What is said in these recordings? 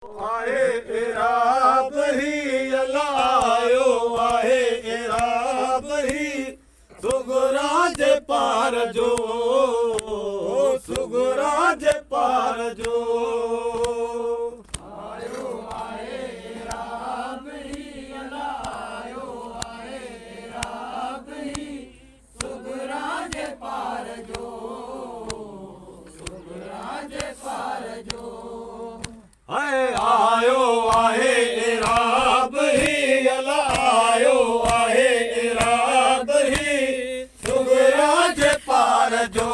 आहे इराब ही अलायो आहे इराब ही सुगरा जे पार जो सुगरा जे पार जो आयो आहे इराब ही अलायो आहे इराब ही सुगरा जे पार जो सुगरा जे पार जो आयो आहे इराब ही अलायो आहे इराब ही सुगरा जे पार जो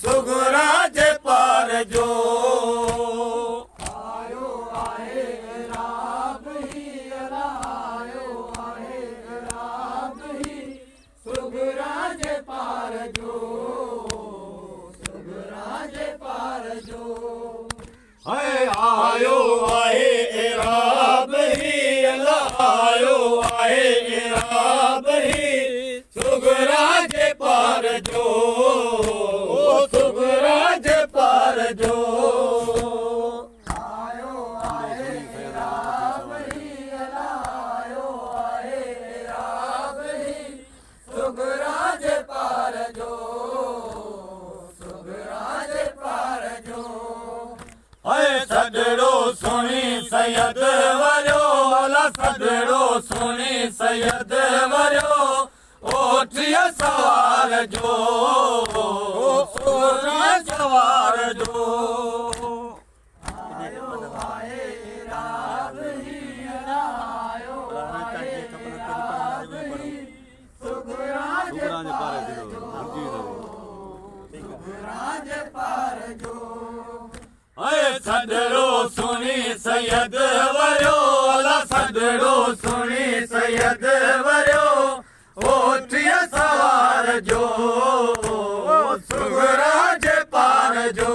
सुगरा जे पार जो आयो आहे इराब ही अलायो आहे इराब ही सुगरा जे पार जो सुगरा जे पार जो आयो आहे इराब ही अलायो आहे इराब ही सुगरा जे पार जो सुगरा जे पार जो आयो आहे इराब ही अलायो आहे इराब ही सुगरा जे पार जो सुगरा जे पार जो सजड़ो सुनी सैयद वरियो अला सजड़ो सुनी सैयद वरियो ओठिया सवार जो सोना सवार जो आयो आहे इराब ही अलायो आहे इराब ही सुगरा जे पार जो सुगरा जे पार जो सजड़ो सुनी सैयद वरियो अला सजड़ो सुनी सैयद वरियो ओठिया सवार जो सुगरा जे पार जो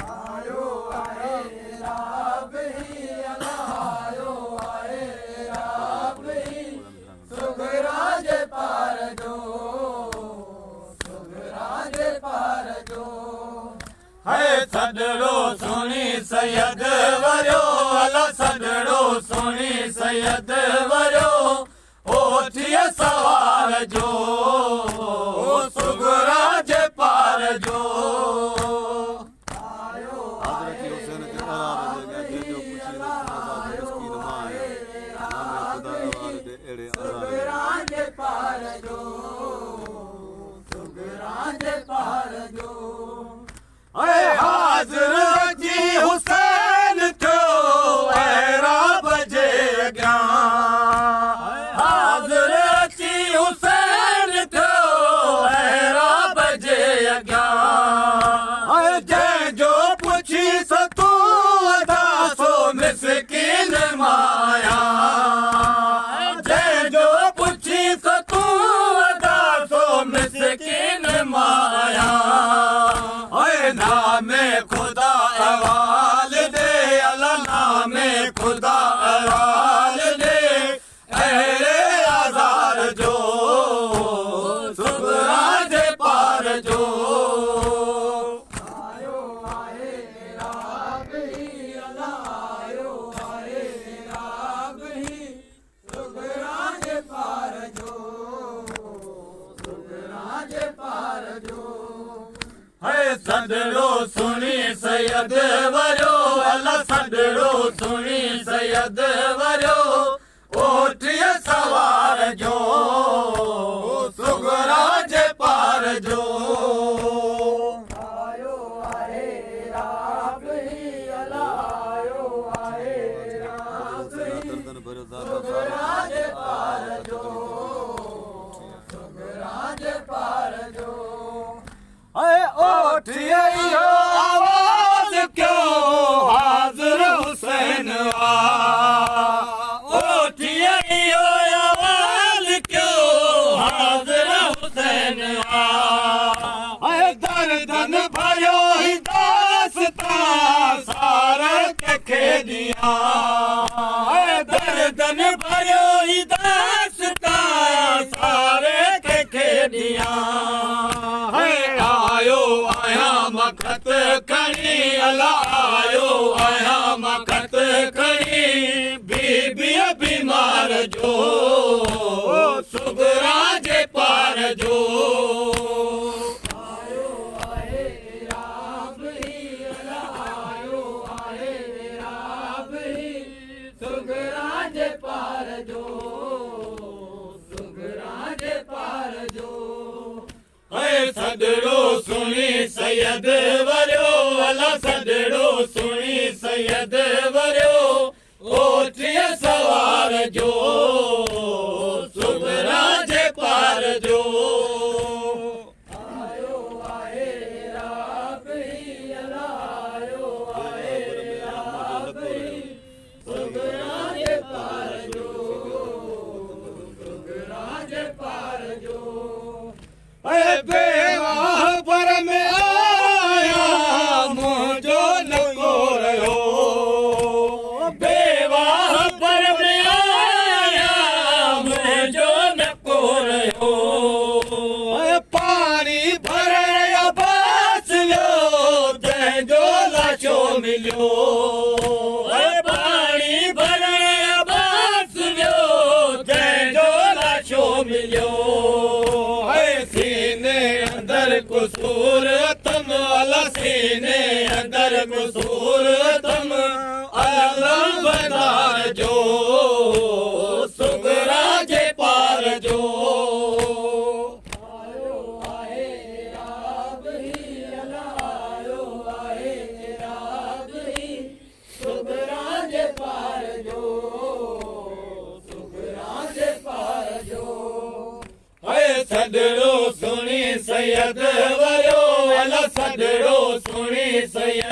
आयो आहे इराब ही अलायो आहे इराब ही सुगरा जे पार जो सुगरा जे पार जो सजड़ो सुनी सैयद वरियो अला सजड़ो सुनी सैयद वरियो ओठिया सवार जो सुगरा जे पार जो आयो आहे इराब ही अलायो आहे इराब ही सुगरा जे पार जो सुगरा जे पार जो हाज़िर जी हुसैन थियो एराब जे अॻियां हाज़िर जी हुसैन थियो एराब जे अॻियां जंहिंजो पुछी सतूं अदासो मिसकीन माया जंहिंजो पुछी सतूं अदासो मिसकीन माया नामे खुदा अवाल दे अला नामे खुदा अवाल दे अहले आज़ार जो सुगरा जे पार जो आयो आहे इराब ही अलायो आहे इराब ही सुगरा जे पार जो सुगरा जे पार जो सजड़ो सुनी सैयद वरियो अला सजड़ो सुनी सैयद वरियो ओठिया सवार जो सुगरा जे पार जो आयो आहे इराब ही अलायो आहे इराब ही सुगरा जे पार जो सुगरा जे पार जो ओठिया इहो आवाज़ क्यों हाज़िर हुसैन ओठिया इहो आवाज़ क्यों हाज़िर हुसैन दर्दन भरियो ही दास्तां सारे के दिया दर्दन भरियो ही दास्तां सारे के दिया आयो आया मखत खणी अला आयो आहियां मां खत खणी बीबीअ बीमार जो सुगरा जे पार जो आयो आहे राम ही अलायो आहे राम ही सुगरा जे पार जो सुगरा जे पार जो ऐं सदड़ो सुणी सैयद वरियो अला सदड़ो सुणी सैयद वरियो ओठीअ सवार जो सुगरा जे पार जो आयो आहे राम ही अलायो आहे राम ही सुगरा जे पार जो सुगरा जे पार जो ऐं बेवाह पर में आया मुंहिंजो नको रहियो बेवाह पर में आया मुंहिंजो नको रहियो ऐं पाणी भरण अब्बास वियो तंहिंजो लाशो मिलियो ऐं पाणी भरण अब्बास वियो तंहिंजो लाशो मिलियो सीने अंदर कुसूर तम अला सीने अंदर कुसूर तम अल्लाह बदार जो सुगरा जे पार जो आयो आहे राम ही अलायो आहे राम ही सुगरा जे पार जो सुगरा जे पार जो ऐं सदड़ो सुणी सैयद वरियो अला सदड़ो सुणी सैयद